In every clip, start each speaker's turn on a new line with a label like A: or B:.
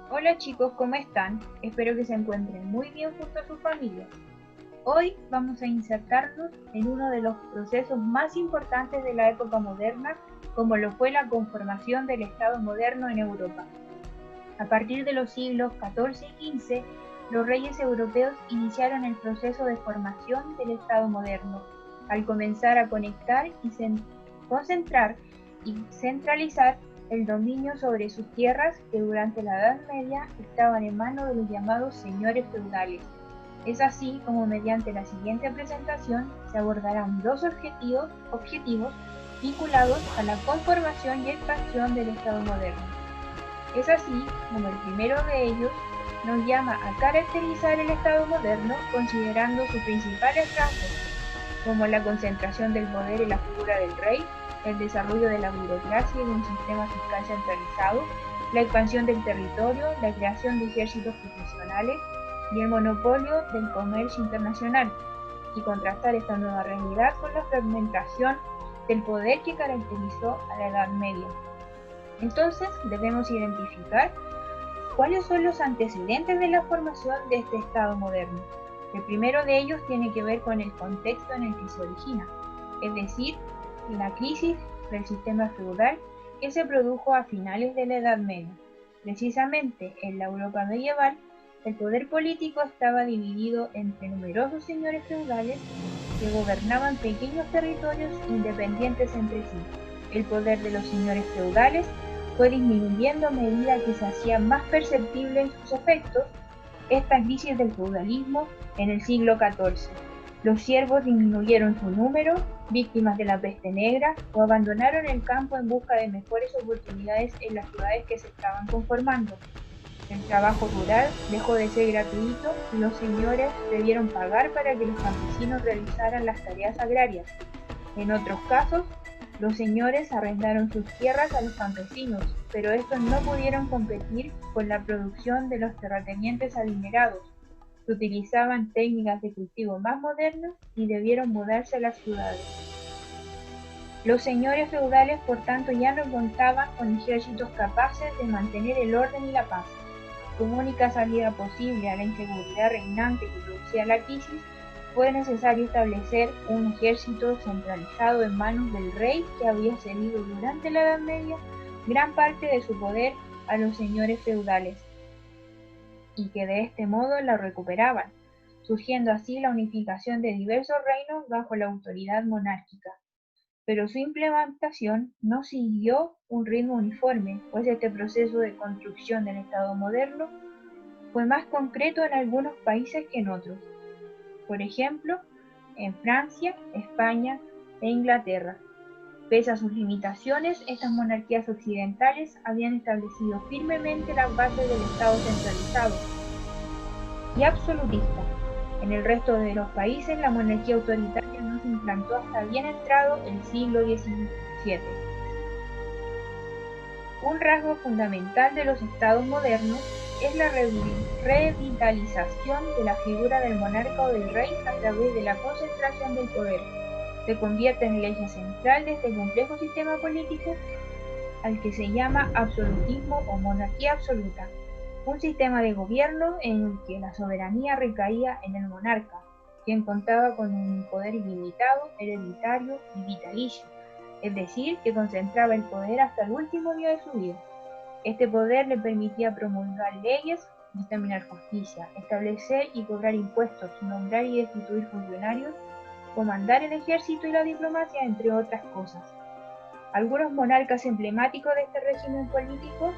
A: Hola chicos, ¿cómo están? Espero que se encuentren muy bien junto a su familia. Hoy vamos a insertarnos en uno de los procesos más importantes de la época moderna, como lo fue la conformación del Estado moderno en Europa. A partir de los siglos XIV y XV, los reyes europeos iniciaron el proceso de formación del Estado moderno, al comenzar a conectar y concentrar y centralizar el dominio sobre sus tierras que durante la Edad Media estaban en manos de los llamados señores feudales. Es así como mediante la siguiente presentación se abordarán dos objetivos vinculados a la conformación y expansión del Estado moderno. Es así como el primero de ellos nos llama a caracterizar el Estado moderno considerando sus principales rasgos, como la concentración del poder en la figura del rey, el desarrollo de la burocracia y de un sistema fiscal centralizado, la expansión del territorio, la creación de ejércitos profesionales y el monopolio del comercio internacional, y contrastar esta nueva realidad con la fragmentación del poder que caracterizó a la Edad Media. Entonces debemos identificar cuáles son los antecedentes de la formación de este Estado moderno. El primero de ellos tiene que ver con el contexto en el que se origina, es decir, la crisis del sistema feudal que se produjo a finales de la Edad Media. Precisamente en la Europa medieval, el poder político estaba dividido entre numerosos señores feudales que gobernaban pequeños territorios independientes entre sí. El poder de los señores feudales fue disminuyendo a medida que se hacían más perceptibles sus efectos esta crisis del feudalismo en el siglo XIV. Los siervos disminuyeron su número, víctimas de la peste negra, o abandonaron el campo en busca de mejores oportunidades en las ciudades que se estaban conformando. El trabajo rural dejó de ser gratuito y los señores debieron pagar para que los campesinos realizaran las tareas agrarias. En otros casos, los señores arrendaron sus tierras a los campesinos, pero estos no pudieron competir con la producción de los terratenientes adinerados. Se utilizaban técnicas de cultivo más modernas y debieron mudarse a las ciudades. Los señores feudales, por tanto, ya no contaban con ejércitos capaces de mantener el orden y la paz. Como única salida posible a la inseguridad reinante que producía la crisis, fue necesario establecer un ejército centralizado en manos del rey que había cedido durante la Edad Media gran parte de su poder a los señores feudales y que de este modo la recuperaban, surgiendo así la unificación de diversos reinos bajo la autoridad monárquica. Pero su implementación no siguió un ritmo uniforme, pues este proceso de construcción del Estado moderno fue más concreto en algunos países que en otros. Por ejemplo, en Francia, España e Inglaterra. Pese a sus limitaciones, estas monarquías occidentales habían establecido firmemente las bases del Estado centralizado y absolutista. En el resto de los países, la monarquía autoritaria no se implantó hasta bien entrado el siglo XVII. Un rasgo fundamental de los estados modernos es la revitalización de la figura del monarca o del rey a través de la concentración del poder. Se convierte en el eje central de este complejo sistema político al que se llama absolutismo o monarquía absoluta, un sistema de gobierno en el que la soberanía recaía en el monarca, quien contaba con un poder ilimitado, hereditario y vitalicio, es decir, que concentraba el poder hasta el último día de su vida. Este poder le permitía promulgar leyes, dictaminar justicia, establecer y cobrar impuestos, nombrar y destituir funcionarios, comandar el ejército y la diplomacia, entre otras cosas. Algunos monarcas emblemáticos de este régimen político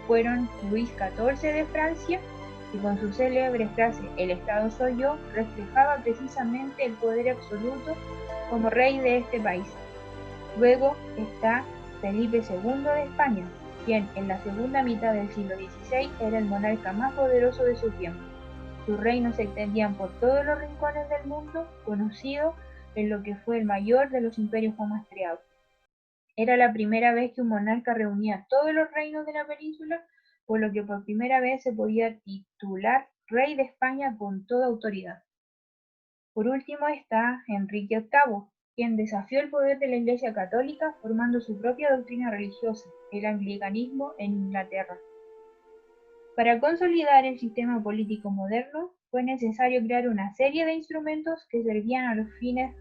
A: fueron Luis XIV de Francia, que con su célebre frase "El Estado soy yo" reflejaba precisamente el poder absoluto como rey de este país. Luego está Felipe II de España, quien en la segunda mitad del siglo XVI era el monarca más poderoso de su tiempo. Sus reinos se extendían por todos los rincones del mundo, conocido en lo que fue el mayor de los imperios jamás creados. Era la primera vez que un monarca reunía todos los reinos de la península, por lo que por primera vez se podía titular rey de España con toda autoridad. Por último está Enrique VIII, quien desafió el poder de la Iglesia católica formando su propia doctrina religiosa, el anglicanismo en Inglaterra. Para consolidar el sistema político moderno, fue necesario crear una serie de instrumentos que servían a los fines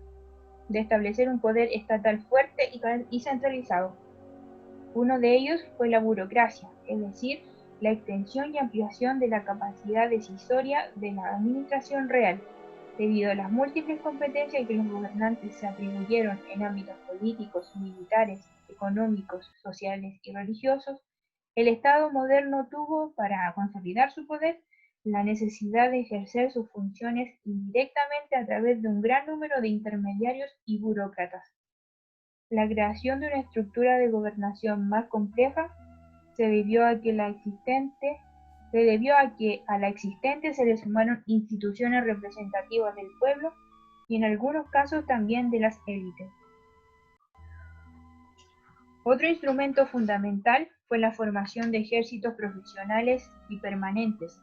A: de establecer un poder estatal fuerte y centralizado. Uno de ellos fue la burocracia, es decir, la extensión y ampliación de la capacidad decisoria de la administración real. Debido a las múltiples competencias que los gobernantes se atribuyeron en ámbitos políticos, militares, económicos, sociales y religiosos, el Estado moderno tuvo, para consolidar su poder, la necesidad de ejercer sus funciones indirectamente a través de un gran número de intermediarios y burócratas. La creación de una estructura de gobernación más compleja se debió a que a la existente se le sumaron instituciones representativas del pueblo y en algunos casos también de las élites. Otro instrumento fundamental fue la formación de ejércitos profesionales y permanentes.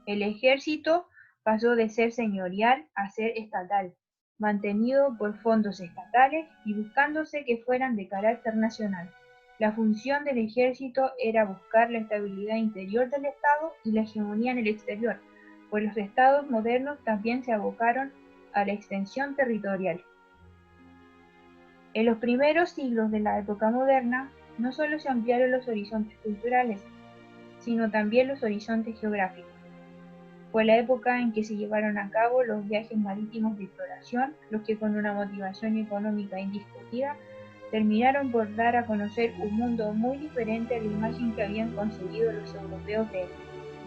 A: El ejército pasó de ser señorial a ser estatal, mantenido por fondos estatales y buscándose que fueran de carácter nacional. La función del ejército era buscar la estabilidad interior del Estado y la hegemonía en el exterior, pues los estados modernos también se abocaron a la extensión territorial. En los primeros siglos de la época moderna, no solo se ampliaron los horizontes culturales, sino también los horizontes geográficos. Fue la época en que se llevaron a cabo los viajes marítimos de exploración, los que con una motivación económica indiscutida terminaron por dar a conocer un mundo muy diferente a la imagen que habían concebido los europeos de él.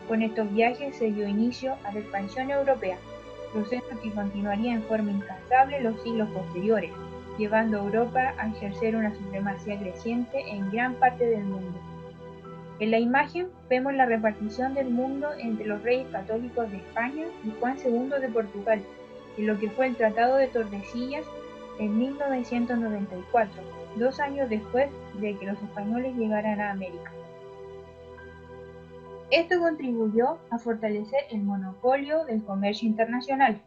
A: Con estos viajes se dio inicio a la expansión europea, proceso que continuaría en forma incansable los siglos posteriores, llevando a Europa a ejercer una supremacía creciente en gran parte del mundo. En la imagen vemos la repartición del mundo entre los reyes católicos de España y Juan II de Portugal, en lo que fue el Tratado de Tordesillas en 1994, 2 años después de que los españoles llegaran a América. Esto contribuyó a fortalecer el monopolio del comercio internacional.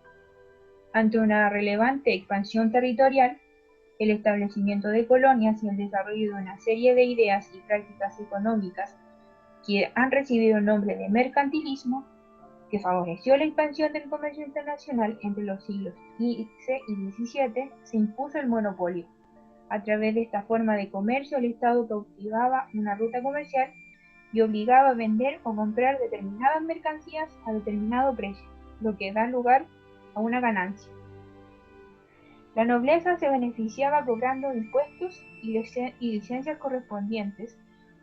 A: Ante una relevante expansión territorial, el establecimiento de colonias y el desarrollo de una serie de ideas y prácticas económicas que han recibido el nombre de mercantilismo, que favoreció la expansión del comercio internacional entre los siglos XV y XVII, se impuso el monopolio. A través de esta forma de comercio, el Estado cautivaba una ruta comercial y obligaba a vender o comprar determinadas mercancías a determinado precio, lo que da lugar a una ganancia. La nobleza se beneficiaba cobrando impuestos y licencias correspondientes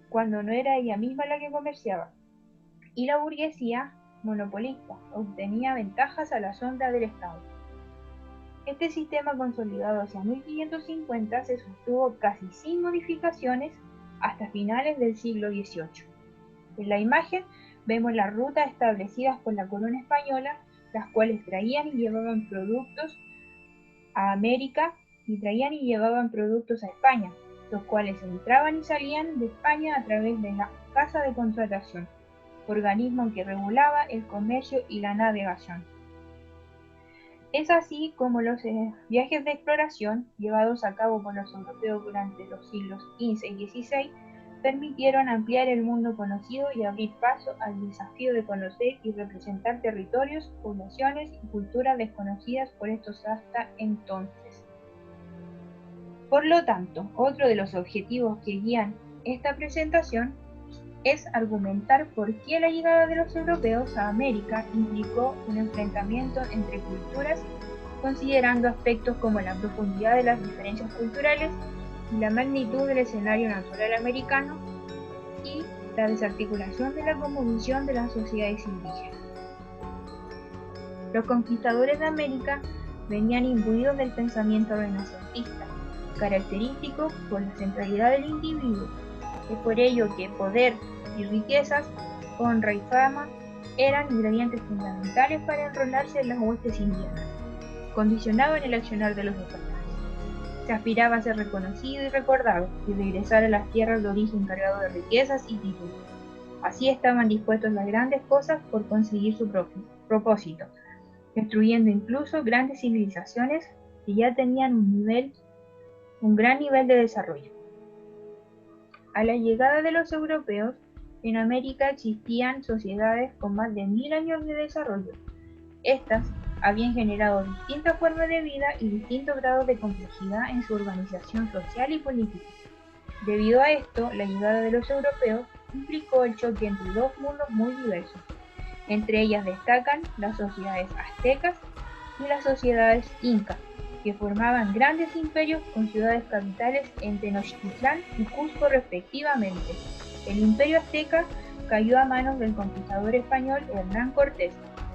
A: cuando no era ella misma la que comerciaba, y la burguesía, monopolista, obtenía ventajas a la sombra del Estado. Este sistema consolidado hacia 1550 se sostuvo casi sin modificaciones hasta finales del siglo XVIII. En la imagen vemos las rutas establecidas por la corona española, las cuales traían y llevaban productos a América y traían y llevaban productos a España, los cuales entraban y salían de España a través de la Casa de Contratación, organismo que regulaba el comercio y la navegación. Es así como los viajes de exploración llevados a cabo por los europeos durante los siglos XV y XVI permitieron ampliar el mundo conocido y abrir paso al desafío de conocer y representar territorios, poblaciones y culturas desconocidas por estos hasta entonces. Por lo tanto, otro de los objetivos que guían esta presentación es argumentar por qué la llegada de los europeos a América implicó un enfrentamiento entre culturas, considerando aspectos como la profundidad de las diferencias culturales y la magnitud del escenario natural americano y la desarticulación de la cosmovisión de las sociedades indígenas. Los conquistadores de América venían imbuidos del pensamiento renacentista, característico por la centralidad del individuo. Es por ello que poder y riquezas, honra y fama eran ingredientes fundamentales para enrolarse en las huestes indígenas, condicionaban el accionar de los españoles. Se aspiraba a ser reconocido y recordado y regresar a las tierras de origen cargado de riquezas y títulos. Así estaban dispuestos las grandes cosas por conseguir su propósito, destruyendo incluso grandes civilizaciones que ya tenían un gran nivel de desarrollo. A la llegada de los europeos, En América existían sociedades con más de 1000 años de desarrollo. Estas habían generado distintas formas de vida y distintos grados de complejidad en su organización social y política. Debido a esto, la llegada de los europeos implicó el choque entre dos mundos muy diversos. Entre ellas destacan las sociedades aztecas y las sociedades incas, que formaban grandes imperios con ciudades capitales en Tenochtitlán y Cusco respectivamente. El imperio azteca cayó a manos del conquistador español Hernán Cortés,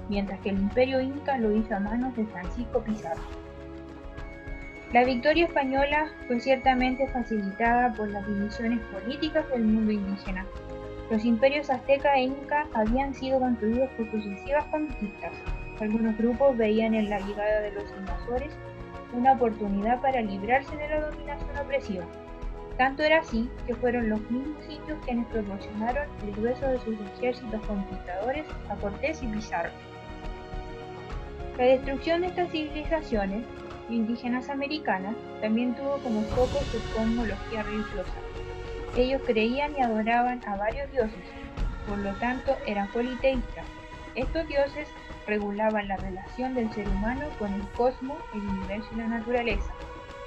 A: mientras que el imperio inca lo hizo a manos de Francisco Pizarro. La victoria española fue ciertamente facilitada por las divisiones políticas del mundo indígena. Los imperios azteca e inca habían sido construidos por sucesivas conquistas. Algunos grupos veían en la llegada de los invasores una oportunidad para librarse de la dominación opresiva. Tanto era así que fueron los mismos indios quienes proporcionaron el grueso de sus ejércitos conquistadores a Cortés y Pizarro. La destrucción de estas civilizaciones indígenas americanas también tuvo como foco su cosmología religiosa. Ellos creían y adoraban a varios dioses, por lo tanto eran politeístas. Estos dioses regulaban la relación del ser humano con el cosmos, el universo y la naturaleza.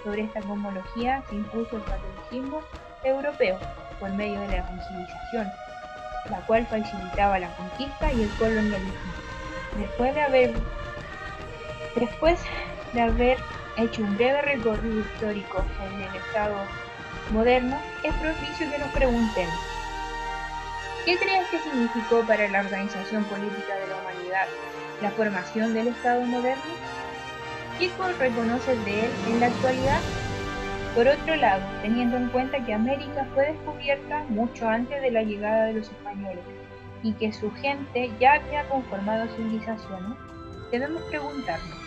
A: Sobre esta cosmología se impuso el catolicismo europeo por medio de la evangelización, la cual facilitaba la conquista y el colonialismo. Después de haber hecho un breve recorrido histórico en el Estado moderno, es propicio que nos preguntemos: ¿qué crees que significó para la organización política de la humanidad la formación del Estado moderno? ¿Qué reconoces de él en la actualidad? Por otro lado, teniendo en cuenta que América fue descubierta mucho antes de la llegada de los españoles y que su gente ya había conformado civilizaciones, debemos preguntarnos: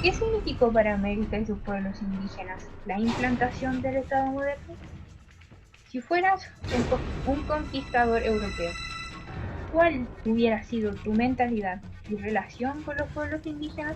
A: ¿qué significó para América y sus pueblos indígenas la implantación del Estado moderno? Si fueras un conquistador europeo, ¿cuál hubiera sido tu mentalidad y relación con los pueblos indígenas?